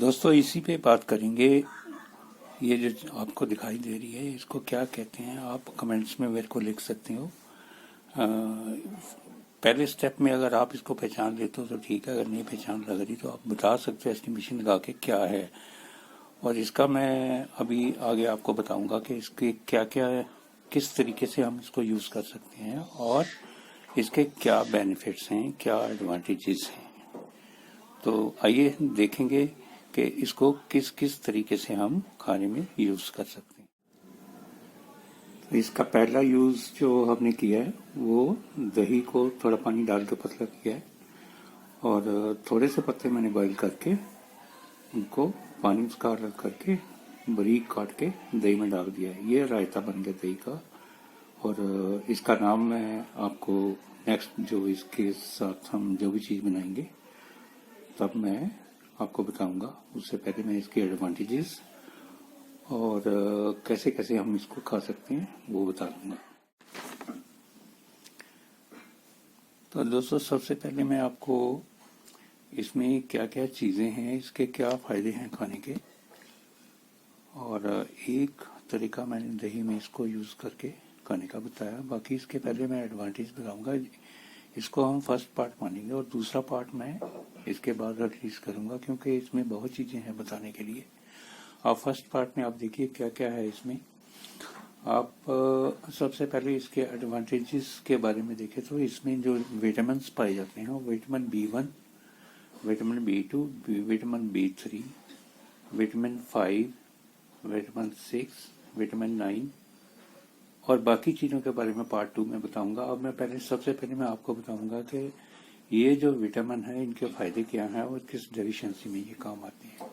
दोस्तों इसी पे बात करेंगे। ये जो आपको दिखाई दे रही है इसको क्या कहते हैं, आप कमेंट्स में मेरे को लिख सकते हो। पहले स्टेप में अगर आप इसको पहचान लेते हो तो ठीक है, अगर नहीं पहचान लग रही तो आप बता सकते हो एस्टिमेशन लगा के क्या है। और इसका मैं अभी आगे आपको बताऊंगा कि इसके क्या क्या है, किस तरीके से हम इसको यूज़ कर सकते हैं और इसके क्या बेनिफिट्स हैं, क्या एडवांटेजेस हैं। तो आइए देखेंगे कि इसको किस किस तरीके से हम खाने में यूज़ कर सकते हैं। तो इसका पहला यूज़ जो हमने किया है वो दही को थोड़ा पानी डाल के पतला किया है और थोड़े से पत्ते मैंने बॉईल करके उनको पानी उसका अलग करके बारीक काट के दही में डाल दिया है। ये रायता बन गया दही का। और इसका नाम मैं आपको नेक्स्ट जो इसके साथ हम जो भी चीज़ बनाएंगे तब मैं आपको बताऊंगा। उससे पहले मैं इसके एडवांटेजेस और कैसे कैसे हम इसको खा सकते हैं वो बता दूंगा। तो दोस्तों सबसे पहले मैं आपको इसमें क्या क्या चीज़ें हैं, इसके क्या फ़ायदे हैं खाने के, और एक तरीका मैंने दही में इसको यूज़ करके खाने का बताया। बाकी इसके पहले मैं एडवांटेज बताऊंगा। इसको हम फर्स्ट पार्ट मानेंगे और दूसरा पार्ट मैं इसके बाद रिलीज करूंगा, क्योंकि इसमें बहुत चीज़ें हैं बताने के लिए। आप फर्स्ट पार्ट में आप देखिए क्या क्या है इसमें। आप सबसे पहले इसके एडवांटेजेस के बारे में देखें तो इसमें जो विटामिन पाए जाते हैं वो vitamin B1, vitamin B2, vitamin B3, vitamin 5, vitamin 6, vitamin 9 और बाकी चीज़ों के बारे में पार्ट 2 में बताऊंगा। अब मैं सबसे पहले मैं आपको बताऊंगा कि ये जो विटामिन है इनके फायदे क्या हैं और किस डेफिशिएंसी में ये काम आते हैं।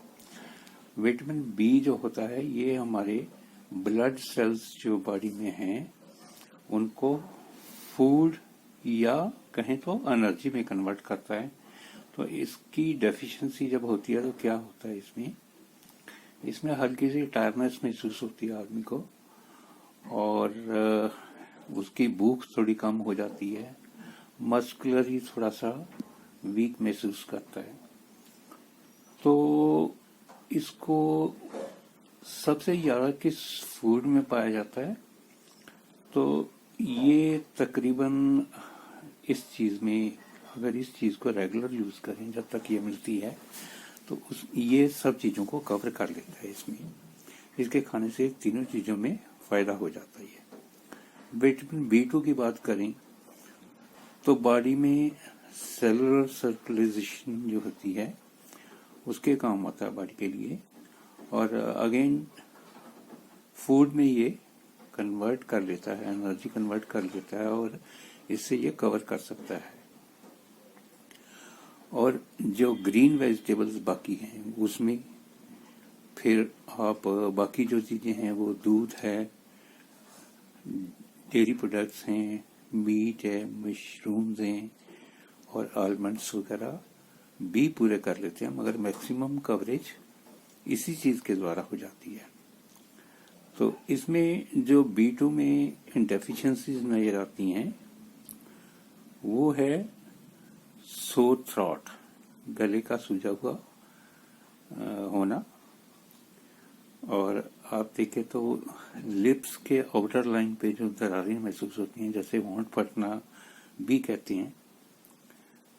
विटामिन बी जो होता है ये हमारे ब्लड सेल्स जो बॉडी में हैं उनको फूड या कहें तो एनर्जी में कन्वर्ट करता है। तो इसकी डेफिशिएंसी जब होती है तो क्या होता है इसमें हल्की सी टायर्डनेस महसूस होती है आदमी को और उसकी भूख थोड़ी कम हो जाती है, मस्कुलर ही थोड़ा सा वीक महसूस करता है। तो इसको सबसे ज़्यादा किस फूड में पाया जाता है, तो ये तकरीबन इस चीज़ में अगर इस चीज़ को रेगुलर यूज़ करें जब तक ये मिलती है तो ये सब चीज़ों को कवर कर लेता है। इसमें इसके खाने से तीनों चीज़ों में फ़ायदा हो जाता है। विटामिन B2 की बात करें तो बॉडी में सेलुलर सर्कुलेशन जो होती है उसके काम आता है बॉडी के लिए, और अगेन फूड में ये कन्वर्ट कर लेता है, एनर्जी कन्वर्ट कर लेता है और इससे ये कवर कर सकता है। और जो ग्रीन वेजिटेबल्स बाकी हैं उसमें फिर आप बाकी जो चीज़ें हैं वो दूध है, डेयरी प्रोडक्ट्स हैं, मीट है, मशरूम्स हैं और आलमंड्स वगैरह भी पूरे कर लेते हैं, मगर मैक्सिमम कवरेज इसी चीज़ के द्वारा हो जाती है। तो इसमें जो B2 में डेफिशिएंसीज नजर आती हैं वो है सोर थ्रॉट, गले का सूजा हुआ होना, और आप देखें तो लिप्स के आउटर लाइन पे जो दरारें महसूस होती हैं, जैसे होंठ फटना भी कहते हैं,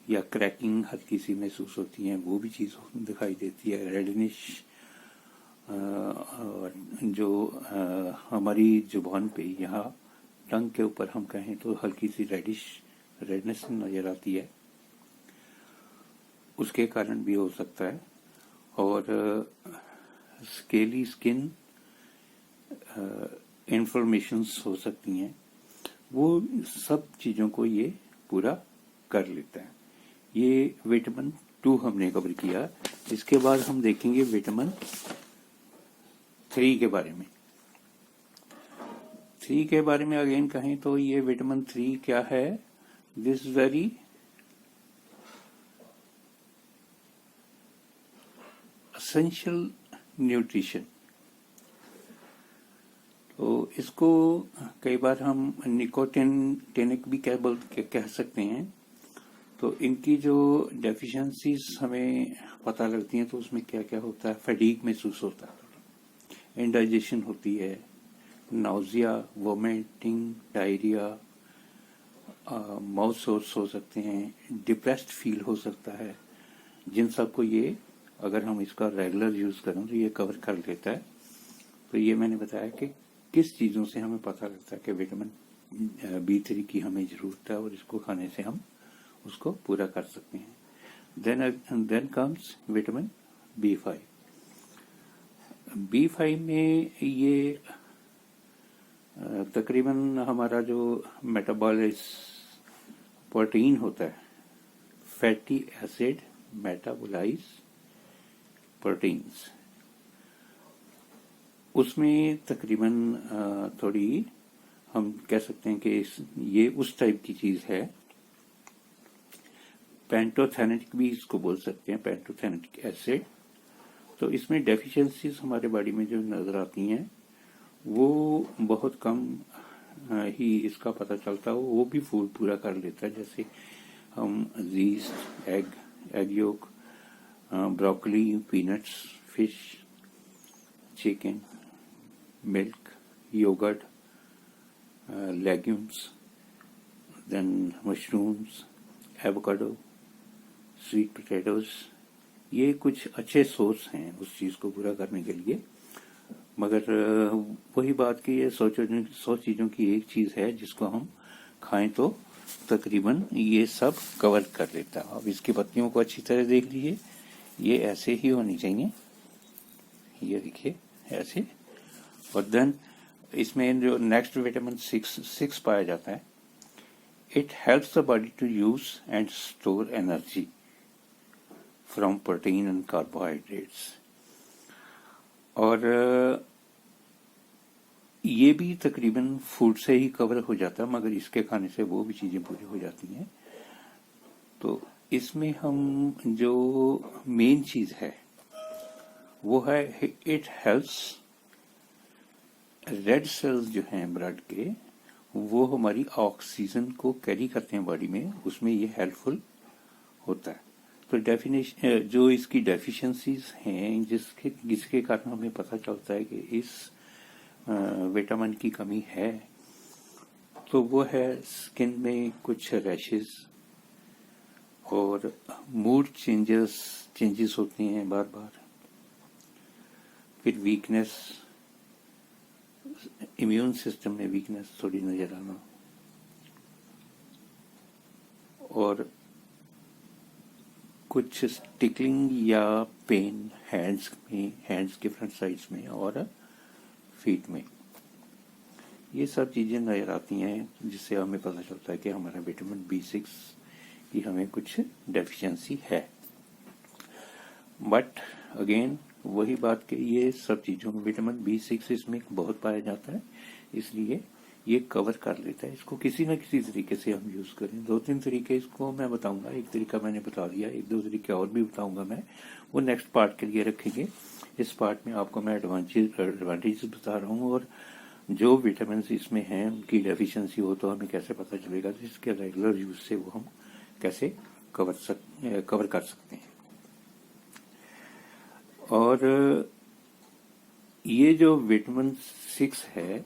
या क्रैकिंग हल्की सी महसूस होती है, वो भी चीज़ दिखाई देती है। रेडनिश जो हमारी जुबान पे यहाँ टंग के ऊपर हम कहें तो हल्की सी रेडनेस नज़र आती है, उसके कारण भी हो सकता है। और स्केली स्किन इन्फॉर्मेशंस हो सकती हैं, वो सब चीज़ों को ये पूरा कर लेता है। ये विटामिन 2 हमने कवर किया। इसके बाद हम देखेंगे विटामिन 3 के बारे में। 3 के बारे में अगेन कहें तो ये विटामिन 3 क्या है, दिस वेरी एसेंशियल न्यूट्रिशन। तो इसको कई बार हम निकोटिनिक भी कह सकते हैं। तो इनकी जो डेफिशिएंसीज हमें पता लगती हैं तो उसमें क्या क्या होता है, फैटीग महसूस होता है, इंडाइजेशन होती है, nausea, vomiting, diarrhoea, mouth source हो सकते हैं, डिप्रेस्ड फील हो सकता है। जिन सबको ये अगर हम इसका रेगुलर यूज करें तो ये कवर कर लेता है। तो ये मैंने बताया कि किस चीज़ों से हमें पता लगता है कि विटामिन B3 की हमें ज़रूरत है और इसको खाने से हम उसको पूरा कर सकते हैं। Then comes vitamin B5। B5 में ये तकरीबन हमारा जो मेटाबॉलिज प्रोटीन होता है, फैटी एसिड मेटाबोलाइज प्रोटीन्स, उसमें तकरीबन थोड़ी हम कह सकते हैं कि ये उस टाइप की चीज है। पेंटोथेनेटिक भी इसको बोल सकते हैं, पेंटोथेनेटिक एसिड। तो इसमें डेफिशिएंसीज हमारे बॉडी में जो नजर आती हैं वो बहुत कम ही इसका पता चलता है, वो भी फूड पूरा कर लेता है। जैसे हम yeast, egg yolk, broccoli, peanuts, fish, chicken, milk, yoghurt, legumes, then mushrooms, avocado, sweet potatoes, ये कुछ अच्छे सोर्स हैं उस चीज को पूरा करने के लिए। मगर वही बात कि ये 100 चीजों की एक चीज है जिसको हम खाएं तो तकरीबन ये सब कवर कर लेता है। अब इसकी पत्तियों को अच्छी तरह देख लीजिए, ये ऐसे ही होनी चाहिए, ये देखिए ऐसे। और देन इसमें जो नेक्स्ट विटामिन 6 पाया जाता है, it helps the body to use and store energy from protein and carbohydrates. और ये भी तकरीबन फूड से ही कवर हो जाता है, मगर इसके खाने से वो भी चीजें पूरी हो जाती हैं। तो इसमें हम जो मेन चीज है वो है इट हेल्प्स रेड सेल्स जो हैं ब्लड के, वो हमारी ऑक्सीजन को कैरी करते हैं बॉडी में, उसमें ये हेल्पफुल होता है। तो डेफिनेशन जो इसकी डेफिशिएंसीज हैं जिसके कारण हमें पता चलता है कि इस विटामिन की कमी है, तो वो है स्किन में कुछ रैशेस और मूड चेंजेस होते हैं बार बार, फिर वीकनेस, इम्यून सिस्टम में वीकनेस थोड़ी नजर आना, और कुछ टिकलिंग या पेन हैंड्स के फ्रंट साइड्स में और फीट में, ये सब चीजें नजर आती हैं जिससे हमें पता चलता है कि हमारा विटामिन B6 की हमें कुछ डेफिशिएंसी है। बट अगेन वही बात कि ये सब चीजों में विटामिन B6 इसमें बहुत पाया जाता है, इसलिए ये कवर कर लेता है। इसको किसी न किसी तरीके से हम यूज करें। 2-3 तरीके इसको मैं बताऊंगा, एक तरीका मैंने बता दिया, 1-2 तरीके और भी बताऊंगा मैं, वो नेक्स्ट पार्ट के लिए रखेंगे। इस पार्ट में आपको मैं एडवांटेज बता रहा हूँ, और जो विटामिन इसमें हैं उनकी डेफिशिएंसी हो तो हमें कैसे पता चलेगा, तो इसके रेगुलर यूज से वो हम कैसे कवर कर सकते हैं। और ये जो विटामिन 6 है,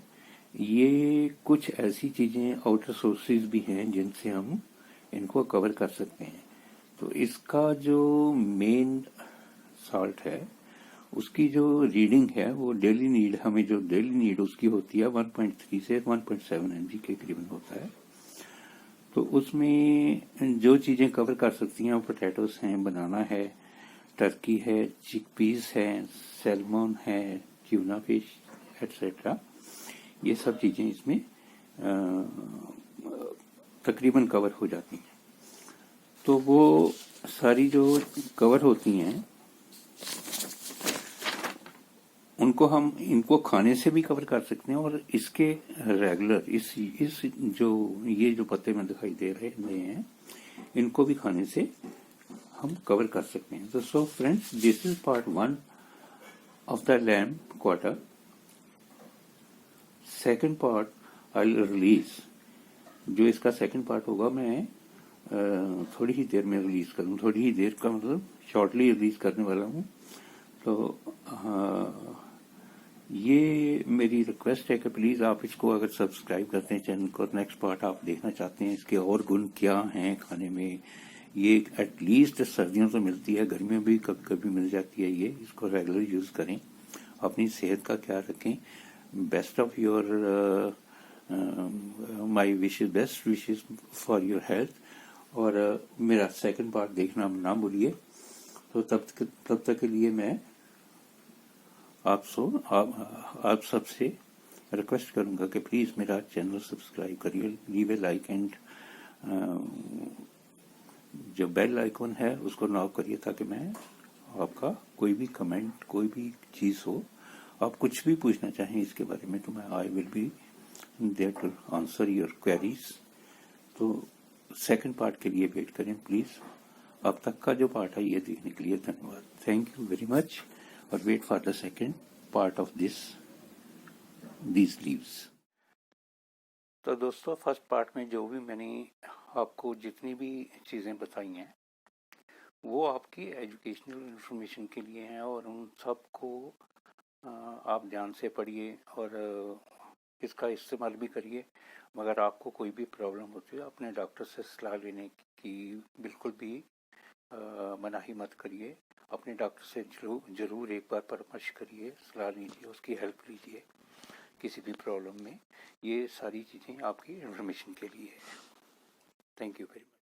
ये कुछ ऐसी चीजें आउटर सोर्सेज भी हैं जिनसे हम इनको कवर कर सकते हैं। तो इसका जो मेन साल्ट है उसकी जो रीडिंग है वो डेली नीड, हमें जो डेली नीड उसकी होती है 1.3 से 1.7 mg के करीबन होता है। तो उसमें जो चीजें कवर कर सकती हैं वो पोटैटोस हैं, बनाना है, टर्की है, चिकपीस है, सैल्मन है, ट्यूना फिश एटसेट्रा, ये सब चीजें इसमें तकरीबन कवर हो जाती हैं। तो वो सारी जो कवर होती हैं उनको हम इनको खाने से भी कवर कर सकते हैं, और इसके रेगुलर इस जो ये जो पत्ते में दिखाई दे रहे हैं इनको भी खाने से हम कवर कर सकते हैं। तो so friends, this is part 1 of the lamp quarter. Second part I release, जो इसका सेकंड पार्ट होगा मैं थोड़ी ही देर में रिलीज करूँ, थोड़ी ही देर का मतलब शॉर्टली रिलीज करने वाला हूँ। तो ये मेरी रिक्वेस्ट है कि प्लीज़ आप इसको अगर सब्सक्राइब करते हैं चैनल को, नेक्स्ट पार्ट आप देखना चाहते हैं, इसके और गुण क्या हैं खाने में, ये एटलीस्ट सर्दियों तो मिलती है, गर्मियों में भी कभी कभी मिल जाती है, ये इसको रेगुलर यूज़ करें, अपनी सेहत का ख्याल रखें। Best of your my wishes, best wishes for your health. और मेरा सेकंड पार्ट देखना ना भूलिए। तो तब तक के लिए मैं आप सबसे रिक्वेस्ट करूंगा कि प्लीज़ मेरा चैनल सब्सक्राइब करिए, लीव ए लाइक एंड जो बेल आइकन है उसको नॉक करिए, ताकि मैं आपका कोई भी कमेंट, कोई भी चीज़ हो, आप कुछ भी पूछना चाहें इसके बारे में, तो मैं I will be there to answer your queries. तो सेकंड पार्ट के लिए वेट करें प्लीज़। अब तक का जो पार्ट है ये देखने के लिए धन्यवाद, थैंक यू वेरी मच। और wait for the second part of these leaves। तो दोस्तों, फर्स्ट पार्ट में जो भी मैंने आपको जितनी भी चीज़ें बताई हैं वो आपकी एजुकेशनल इंफॉर्मेशन के लिए हैं, और उन सब को आप ध्यान से पढ़िए और इसका इस्तेमाल भी करिए। मगर आपको कोई भी प्रॉब्लम होती है, अपने डॉक्टर से सलाह लेने की बिल्कुल भी मनाही मत करिए। अपने डॉक्टर से जरूर एक बार परामर्श करिए, सलाह लीजिए, उसकी हेल्प लीजिए किसी भी प्रॉब्लम में। ये सारी चीज़ें आपकी इन्फॉर्मेशन के लिए है। Thank you very much.